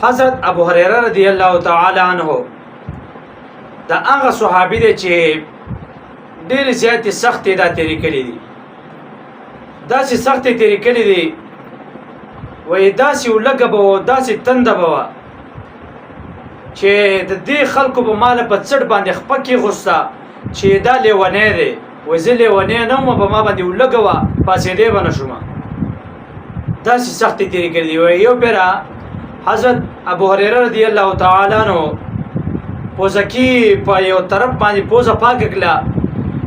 حضرت ابو هريره رضی الله تعالی عنہ دا هغه صحابي دی چې ډېر زیاتې سختې دا تېرې کړې دي، داسې سختې تېرې کړې دي، وایي داسې ولږه به وه، داسې تنده به وه چې د دې خلکو به ماله په څټ باندې خپه کېغوسته چې دا لیونی دی. وایي زه لیونی نه وم، په ما باندې ولږه وه، پاڅېدی به نه شومه. داسې سختې تېرې کړې دي. وایي یو پیره حضرت ابو هريره رضی الله تعالی عنہ پوزکی په یو طرف باندې پوزه پاکه کړه،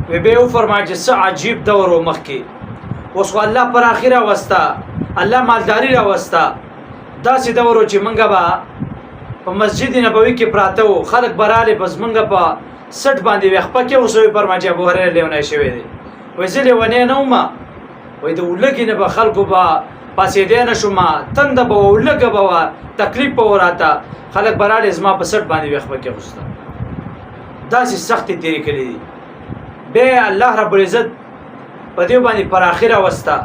وی به وفرمایي چې څه عجیب دور و مخکې، اوس خو الله پر اخره وسته، الله مالداري راوسته. داسې دور و چې موږ به په مسجد نبوي کې پراته وو، خلک به رالې بس موږ په سټ باندې وې خپه کې اوس فرمایي چې ابو هريره لیونی شوی دی. وایي زه لیونی نه وم، وایي د ولږې نه به خلکو به پاڅېدی نه شومه، تنده به وه، ولږه به وه، تکلیف به وه راته، خلک به رالې زما په سټ باندې وې خپه کېغوسته. داسې سختې تېرې کړې دي. بیا الله رب العزت په دې باندې پر اخره وسته،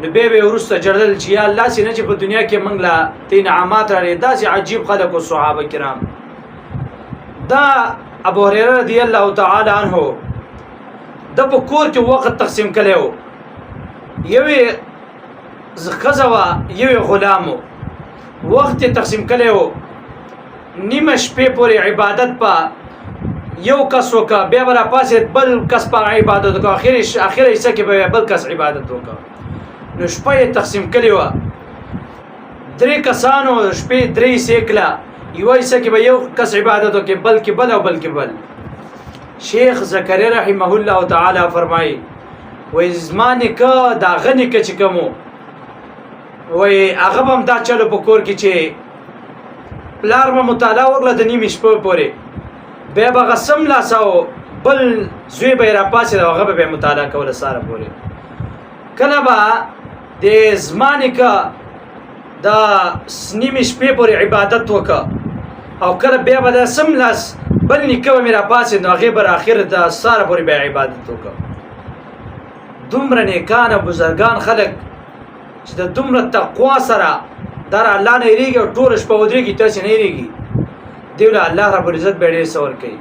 نو بیا به یې وروسته جړدل چې یا الله سې نه چې په دنیا کې موږ له ته انعامات راړې. داسې عجیب خلک و صحابه کرام. دا ابو هريره رضی الله تعالی عنہ د په کور کې وخت تقسیم کړی و، یوې ښځه وه، یوې غلام و، وخت یې تقسیم کړی و. نیمه شپې پورې عبادت په یو کس وکړه، بیا به راپاڅېد بل کس په عبادت وکړه، اخره حصه کې به بل کس عبادت وکړه. نو شپه یې تقسیم کړې وه، 3 کسانو شپې 3 حصې کړه، یوه حصه کې به یو کس عبادت وکړي، بل کې بل او بل کې بل. شیخ زکریا رحمه الله تعالی فرمایي وایي زما نیکه د هغه نیکه چې کوم و، وایي هغه به هم دا چلو په کور کې چې پلار به مطالعه وکړه د نیمې شپې پورې، بیا به هغه سملاسه و، بل زوی به یې راپاڅېد او هغه به بیا مطالعه کوله ساره پورې. کله به د زما نیکه د نیمې شپې پورې عبادت وکړه، او کله بیا به د سملاس بل نیکه به مې راپاڅېد، نو هغې به راخر د ساره پورې بیا عبادت وکړه. دومره نیکان او بزرګان خلک چې د دومره تقوا سره دا الله نه یېرېږي او ټوله شپه ودرېږي، تاسې نه یېرېږي، دوی له الله رب العزت به ډېر څه ورکوي.